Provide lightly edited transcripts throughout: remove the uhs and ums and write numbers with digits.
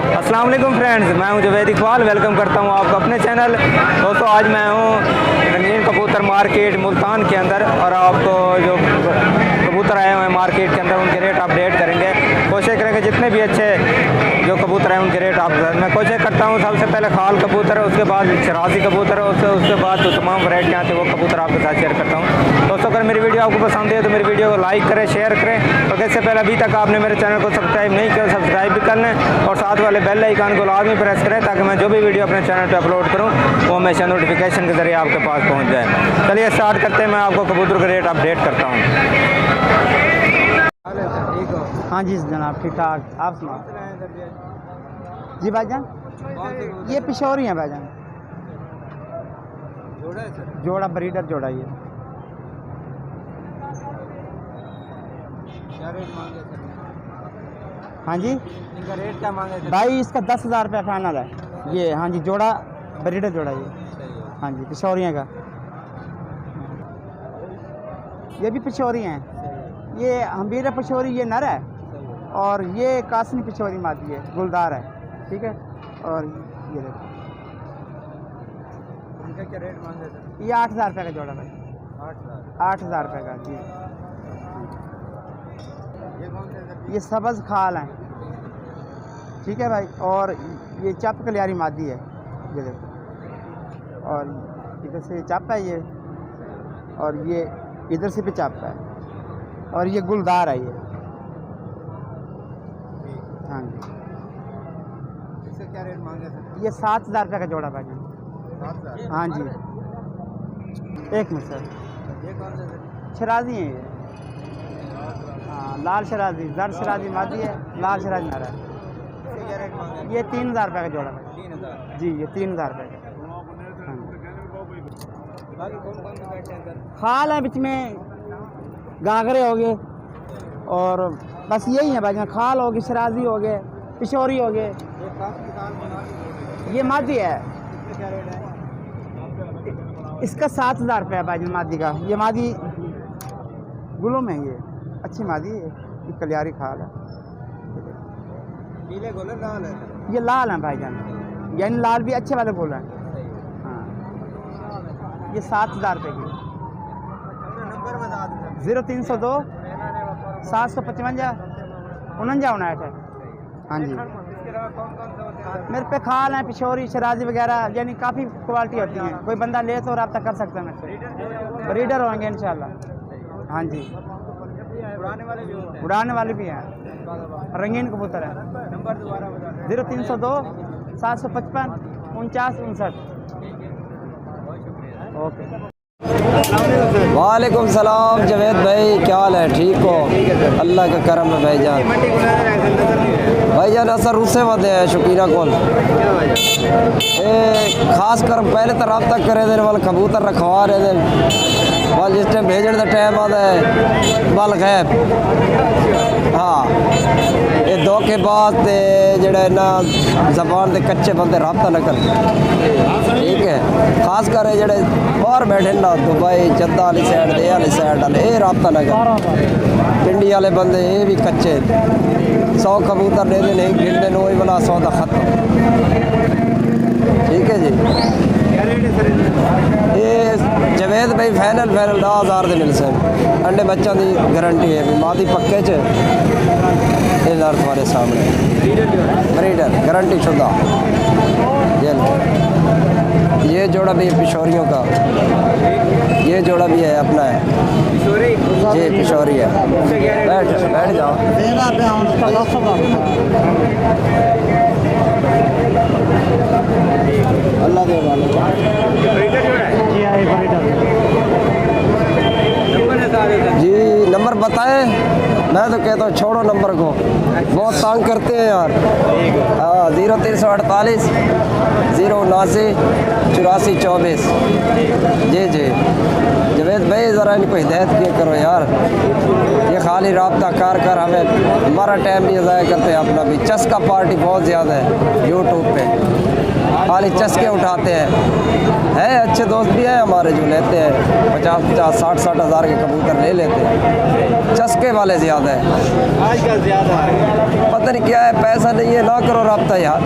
अस्सलाम वालेकुम फ्रेंड्स, मैं हूं जवेद इकबाल। वेलकम करता हूं आपको अपने चैनल। दोस्तों आज मैं हूं रंगीन कबूतर मार्केट मुल्तान के अंदर और आपको जो कबूतर आए हुए हैं मार्केट के अंदर उनके रेट अपडेट करेंगे। कोशिश करेंगे जितने भी अच्छे जो कबूतर हैं उनके रेट आप मैं कोशिश करता हूँ। सबसे पहले खाल कबूतर, उसके बाद शराजी कबूतर, उसके बाद जो तमाम वैरायटी आती है वो कबूतर आपके साथ शेयर करता हूँ। दोस्तों अगर मेरी वीडियो आपको पसंद है तो मेरी वीडियो को लाइक करें, शेयर करें और इससे पहले अभी तक आपने मेरे चैनल को सब्सक्राइब नहीं किया सब्सक्राइब भी कर लें और साथ वाले बेल आइकन को लाजमी प्रेस करें ताकि मैं जो भी वीडियो अपने चैनल पर अपलोड करूँ वो हमेशा नोटिफिकेशन के जरिए आपके पास पहुँच जाए। चलिए स्टार्ट करते हैं, मैं आपको कबूतर का रेट अपडेट करता हूँ। हाँ जी जनाब, ठीक ठाक। आप सुनाओ जी भाईजान। ये पिशौरी हैं भाईजान, जोड़ा है सर, जोड़ा ब्रीडर जोड़ा। ये क्या रेट मांगे सर? हाँ जी, इनका रेट क्या मांगे सर? भाई इसका 10,000 रुपये फाइनल है। ये हाँ जी जोड़ा ब्रीडर जोड़ा ये। हाँ जी पिशौरियाँ का, ये भी पिशौरी हैं। ये हमीरा पिशौरी ये नर है और ये कासनी पिशौरी मादी है, गुलदार है। ठीक है, और ये देखो इनका क्या रेट मांगे सर? ये 8,000 रुपये का जोड़ा भाई। 8,000 रुपये का जी। ये कौन से सर? ये सब्ज़ खाल हैं। ठीक है भाई, और ये चप कलियारी मादी है, ये देखो। और इधर से चप है ये, और ये इधर से भी चप है, और ये गुलदार है ये। हाँ जी, इससे क्या रेट मांगे सर? ये 7,000 रुपये का जोड़ा भाई। 7,000। हाँ जी, एक मिनट सर। ये कौन से सर? शराजी है ये। हाँ लाल शराजी, जर शराजी मादी है, लाल शराजी नारा है। इससे क्या रेट मांगे? ये 3,000 रुपये का जोड़ा भाई। 3,000 जी, ये 3,000 रुपये का। हाँ। बाकी कौन कौन से बैठे हैं सर? खाल है, बीच में गागरे हो गए और बस यही है भाई। खाल हो गए, शराजी हो गए, पिशौरी हो गए। ये खास किसान बना ये मादी है, इससे क्या रेट है? इसका 7,000 रुपये है भाई मादी का। ये मादी गुलों में, ये अच्छी मादी है, ये कलियारी खाल है। पीले गोले लाल है? ये लाल हैं भाईजान, यानी लाल भी अच्छे वाले बोल रहे हैं। हाँ, ये 7,000 रुपये की। नंबर बता दो। 0302 755 49 है। हाँ जी, इसके अलावा कौन कौन से होते हैं? मेरे पे खाल हैं, पिशौरी, शराजी वगैरह, यानी काफ़ी क्वालिटी होती हैं। कोई बंदा ले तो रब्ता कर सकता है मुझसे। ब्रीडर होंगे इंशाल्लाह। हाँ जी, उड़ाने वाले भी होते हैं? उड़ाने वाले भी हैं, रंगीन कबूतर हैं। नंबर दोबारा बता दें। 0302 755 49 59। ओके। वालेकुम सलाम जवेद भाई, क्या हाल है? ठीक हो? अल्लाह का करम है भाईजान। भाईजान असर उससे वधे है शौकीना कौन खास कर पहले तो रब्ता करे देने वाले कबूतर रखवा रहे हैं वाल जिस टाइम भेजने का टाइम आता है बल गैब। हाँ, ये धोखेबाज ते जेड़ा ना जबान के कच्चे बंदे रब्ता न कर। ठीक है, खास कर जेड़े बाहर बैठे ना दुबई जद्दा वाली साइड दे वाली साइड वाले ये रब्ता न कर। पिंडी वाले बंदे ये भी कच्चे 100 कबूतर दे देने गिन देने वही वाला सौदा खत्म। ठीक है जी, ये जवेद भाई फाइनल 10,000 दे मिल से अंडे बच्चों की गारंटी है भी मादी पक्के च 1,000 तुम्हारे सामने ब्रीडर गारंटी शुदा। ये जोड़ा भी है पिशौरियों का, ये जोड़ा भी है अपना है जी पिशौरी है। बैठ जाओ। अल्लाह दे जी। नंबर बताए? मैं तो कहता हूँ छोड़ो नंबर को, बहुत तंग करते हैं यार। हाँ, 0348 079 84 24। जी जी जवेद भाई ज़रा इनको हिदायत किया करो यार, ये खाली रब्ता कर हमें हमारा टाइम भी ज़ाया करते हैं अपना भी। चस्का पार्टी बहुत ज़्यादा है यूट्यूब पे। खाली चस्के उठाते हैं। है अच्छे दोस्त भी हैं हमारे जो लेते हैं 50-50 60-60 हज़ार के कबूतर ले लेते हैं। चस्के वाले ज़्यादा है आजकल ज़्यादा है। पता नहीं क्या है, पैसा नहीं है ना करो रब्ता यार।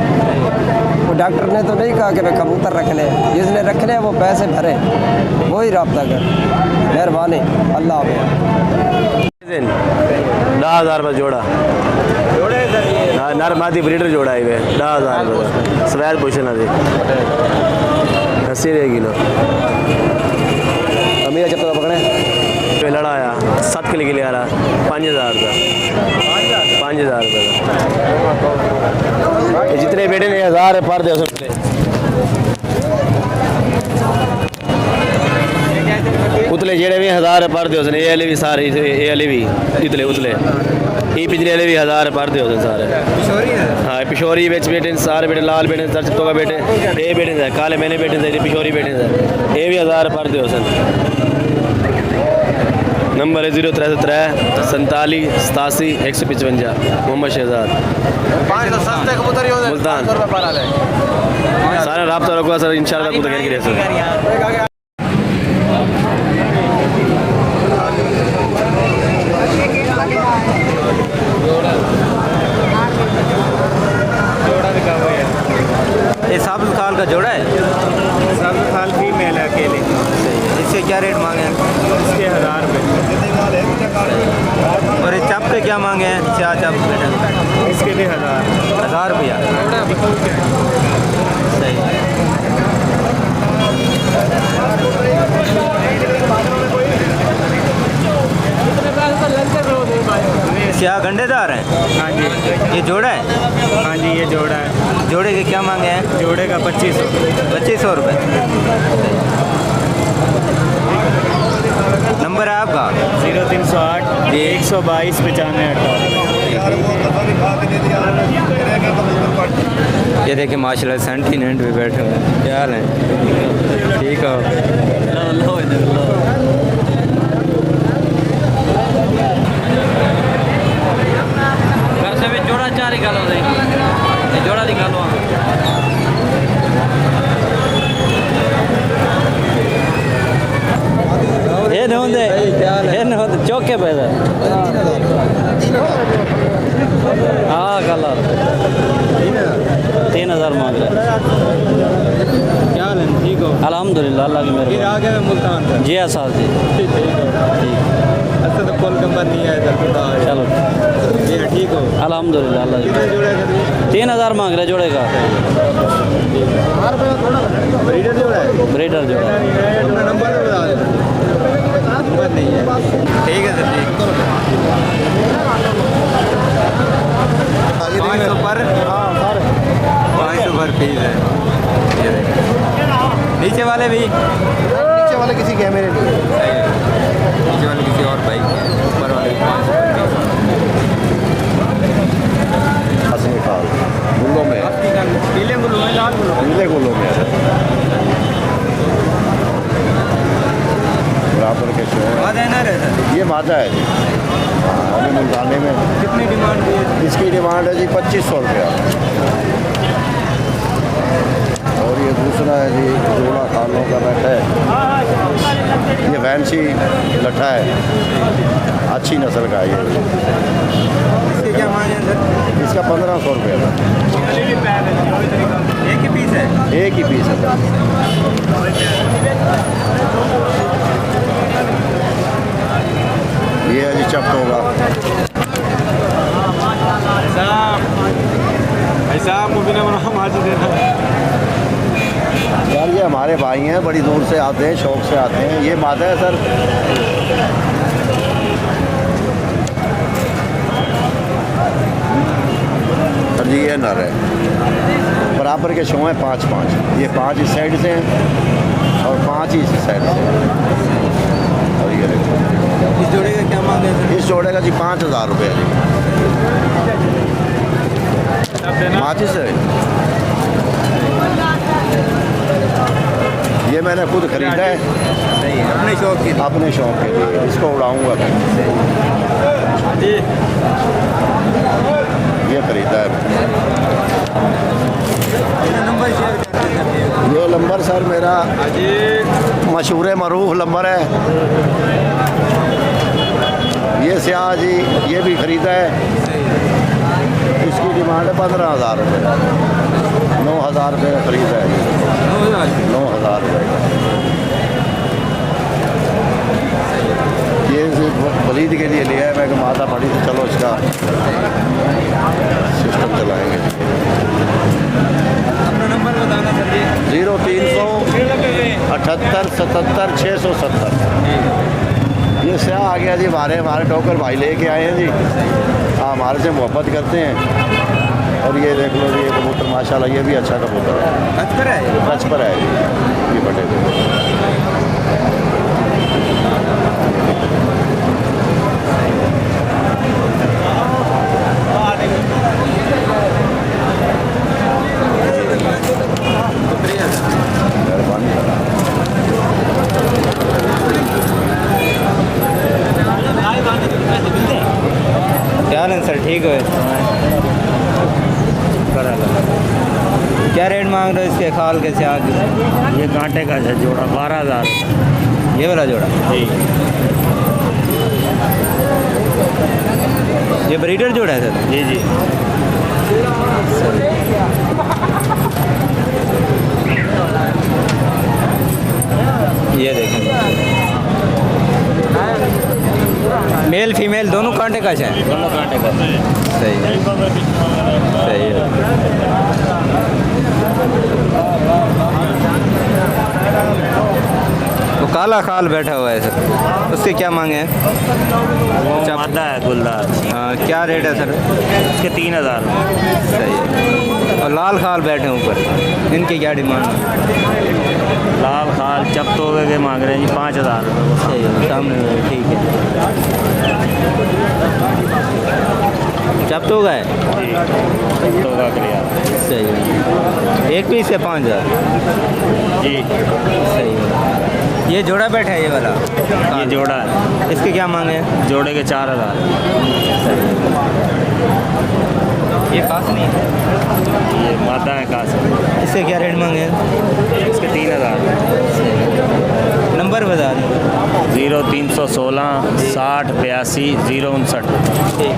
वो डॉक्टर ने तो नहीं कहा कि भाई कबूतर रखने हैं, जिसने रखने हैं वो पैसे भरे, वही रब्ता कर। मेहरबानी, अल्लाह हाफ़िज़। 10,000 रुपये जोड़ा जोड़े सर ये नर मादी ब्रीडर जोड़ा है वे 10,000 रुपये सवैद पोषण थी 80 रुपये किलो। अमीर जब तक पकड़े लड़ा आया 7 किलो के लिए आ रहा 5,000 रुपये 5,000 रुपये ये जितने बेटे ने 1,000 पर दे सकते उतले जेड़े भी 1,000 पर दे उसने ये वाले भी सारे ये वाले भी इतले उतले ये पिछले वाले भी 1,000 पर दे उसने सारे हाँ पिशोरी बेच बेटे सारे बेटे लाल बेटे सर चित्तों का बेटे ये बेटे थे काले मैंने बेटे थे पिशोरी बेटे थे ये भी 1,000 पर दे उसने। नंबर है 033 47 87 155 मोहम्मद शहजाद मुल्तान। सारा रब्ता रखो सर इंशाल्लाह कबूतर खेल के सर। ये साबुत खाल का जोड़ा है, सब खाल फीमेल है अकेले। इसके क्या रेट मांगे हैं? इसके 1,000 रुपये। और ये चप के क्या मांगे हैं? क्या चप बेटा? इसके भी 1,000 रुपया। सही। क्या गंडेदार हैं? हाँ जी ये जोड़ा है? हाँ जी ये जोड़ा है। जोड़े के क्या मांगे हैं? जोड़े का 2500 2500 रुपये। नंबर है आपका? 0308 122 95 ये देखिए माशाल्लाह सेंटीनेंट भी बैठे हुए हैं। क्या हाल है? ठीक हो? घर से भी जोड़ा 4 निकालो, जोड़ा निकालो। चौके पे हाँ कलर 3,000 मांग रहे। क्या हाल है? ठीक हो? अल्हम्दुलिल्लाह अल्लाह की मेहरबानी। फिर आ गए मुल्तान से। जी साहब जी ठीक अच्छा तो कॉल नंबर नहीं है इधर। चलो जी ठीक हो? अल्हम्दुलिल्लाह अल्लाह की कितने जोड़े हैं? 3,000 मांग रहे जोड़े का। ब्रीडर जोड़ा है? ब्रीडर जोड़ा। नंबर बता दे। नंबर नहीं है। ठीक है सर ठीक। 500 पर 500 पर फीस है। ये देखो नीचे वाले भी नीचे वाले किसी कैमरे नहीं है। नीचे वाले किसी और बाइक है। ऊपर वाले 500 गुल्लों में पीले गुल्लों में लाल गुल्लों में पीले गुल्लों में बराबर के शो ये मादा है जी। हाँ मुल्ताने में कितनी डिमांड है? इसकी डिमांड है जी 2500 रुपया। और ये दूसरा है जी जोड़ा खालों का बैठा है। ये फैंसी लट्ठा है, अच्छी नस्ल का ये। इसके क्या मांगे सर? इसका 1,500 रुपये का एक ही पीस है? एक ही पीस है। ये है जी चप होगा। ऐसा मुबीना हम आज देना। यार ये हमारे भाई हैं, बड़ी दूर से आते हैं, शौक से आते हैं। ये मादा है सर। सर जी ये नर है। बराबर के शो हैं 5-5। ये 5 इस साइड से हैं और 5 ही इस साइड से हैं। और ये देखो इस जोड़े का क्या मांग है सर? इस जोड़े का जी 5,000 रुपये जी। माचिस है ये, मैंने खुद खरीदा है। सही है अपने शौक के लिए। अपने शौक के लिए इसको उड़ाऊंगा मैं। जी ये खरीदा है। नंबर शेयर सर मेरा मशहूर मरूफ नंबर है। ये स्याह जी ये भी ख़रीदा है, इसकी डिमांड है 15,000 रुपये। 9,000 रुपये का ख़रीदा है, 9,000 रुपये का। ये वलीद के लिए लिया है, मैं कि माता पड़ी तो चलो इसका सिस्टम चलाएँगे। अपना नंबर बताना सर जी। 0378 77 670। ये स्याह आ गया जी। हमारे टोकर भाई लेके आए हैं जी, हमारे से मोहब्बत करते हैं। और ये देख लो जी, ये कबूतर माशाल्लाह ये भी अच्छा कबूतर है। कचपर है कचपर है जी, ये बटे हुए। मेहरबानी। क्या हाल है सर, ठीक है? क्या रेट मांग रहे हो इसके खाल के स्याह की? ये कांटे का है जोड़ा 12,000। ये वाला जोड़ा जी ये ब्रीडर जोड़ा है सर? जी जी। ये देखें, मेल फीमेल दोनों कांटे का है। दोनों कांटे का। सही है, सही है। वो काला खाल बैठा हुआ है सर, उसके क्या मांगे हैं? वो मादा है गुलदार, हाँ, क्या रेट है सर? उसके 3,000। सही है। और लाल खाल बैठे हैं ऊपर, इनकी क्या डिमांड है? लाल खाल चपतोगे के मांग रहे हैं जी 5,000। सही है, सामने ठीक है। जब तो गए चपतोगा क्रिया। सही है। एक पीस है 5,000। जी सही है। ये जोड़ा बैठा है ये वाला? ये जोड़ा है, इसके क्या मांगे हैं? जोड़े के 4,000। ये खास नहीं है, ये मादा है कास, इसके क्या रेट मांगे हैं? इसके 3,000। नंबर बता दें। 0316 60 82 059। ठीक है।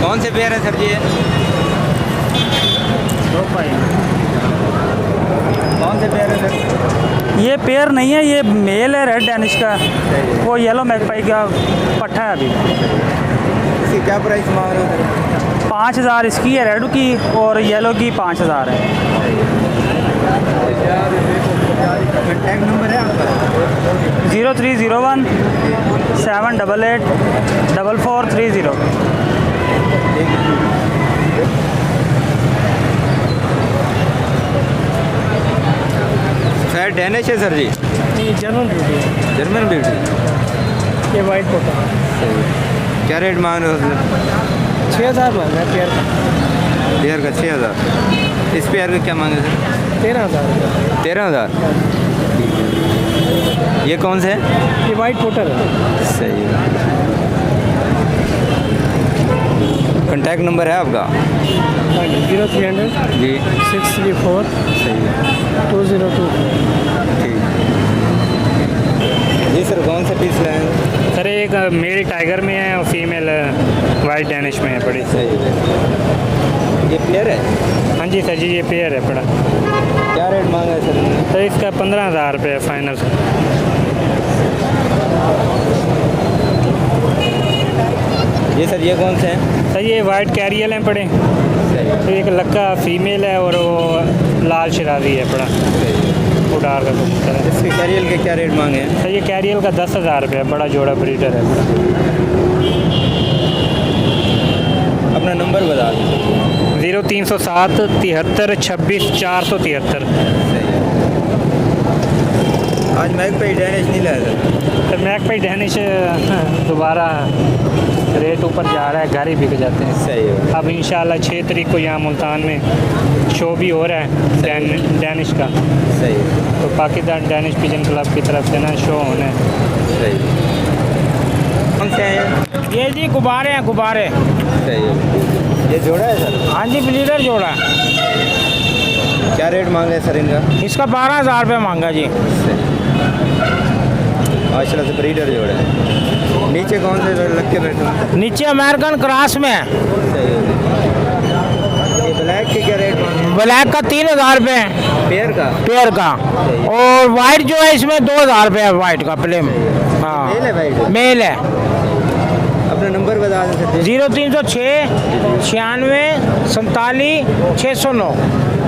कौन से पेयर है सर जी? कौन से पेयर है सर? ये पेयर नहीं है, ये मेल है रेड डैनिश का। वो येलो मैगपाई का पट्ठा है अभी। इसकी क्या प्राइस मांग रहे हो सर? 5,000 इसकी है रेड की, और येलो की 5,000 है। कॉन्टैक्ट नंबर है आपका? 0301 788 4430। शायद डैनिश है sir ji? German beauty, German beauty. ये वाइट पोटा। क्या रेट मांग रहे हो सर? 6,000 मांग रहा है पेयर का। पेयर का 6,000। इस पेयर का क्या मांगे सर? 13,000। 13,000। ये कौन से है? ये वाइट पोटर है। सही है। कॉन्टैक्ट नंबर है आपका? 0300 जी 634 सही है, 202। ठीक। जी सर, कौन से पीस लाए हैं? सर एक मेल टाइगर में है और फीमेल वाइट डैनिश में है पड़ी। सही है। ये पेयर है? हाँ जी सर जी, ये पेयर है पड़ा। क्या रेट मांगा है सर? सर इसका 15,000 रुपये है फाइनल। ये सर, ये कौन से हैं? सर ये वाइट कैरियल हैं पड़े। तो एक लक्का फीमेल है और वो लाल शराबी है पड़ा, वो डार का कबूतर है। इसके कैरियल के क्या रेट मांगे हैं? सर ये कैरियल का 10,000 रुपये है, बड़ा जोड़ा ब्रीडर है। अपना नंबर बता दें। 0307 73 26 473। आज मैगपाई डैनिश नहीं लाया सर? सर मैगपाई डैनिश दोबारा रेट ऊपर जा रहा है, घर ही बिक जाते हैं। सही है। अब इंशाल्लाह 6 तारीख को यहाँ मुल्तान में शो भी हो रहा है डैनिश का। सही है, तो पाकिस्तान डैनिश पिजन क्लब की तरफ से ना शो होना है। सही है। कौन से हैं ये जी गुब्बारे हैं, गुब्बारे। सही है। ये जोड़ा है सर? हाँ जी, ब्लीडर जोड़ा। क्या रेट मांगे सर इनका? इसका 12,000 रुपये मांगा जी। माशाल्लाह से ब्रीडर जोड़ा है। नीचे कौन से लग के बैठे? नीचे अमेरिकन क्रॉस में है। सही है। ये ब्लैक के क्या रेट मांगे? ब्लैक का 3,000 रुपये पेयर का? पेयर का। और वाइट जो है इसमें 2,000 रुपये है, वाइट का प्लेन। हाँ, मेल है भाई? मेल है। अपना नंबर बता दें सर। 0306 96 47 609।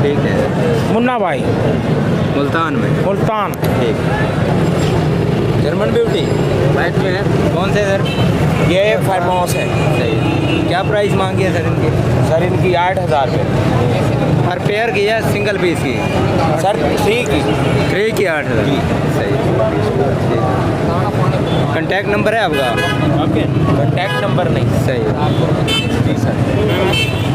ठीक है। मुन्ना भाई, मुल्तान में? मुल्तान। ठीक। जर्मन ब्यूटी वाइट में है, कौन से सर? ये फायरमाउस है। सही है। क्या प्राइस मांगी है सर इनकी? सर इनकी 8,000 रुपये। हर पेयर की है सिंगल पीस की? सर 3 की। 3 की 8,000। सही। कॉन्टैक्ट नंबर है आपका? ओके, कॉन्टैक्ट नंबर नहीं। सही है। जी सर।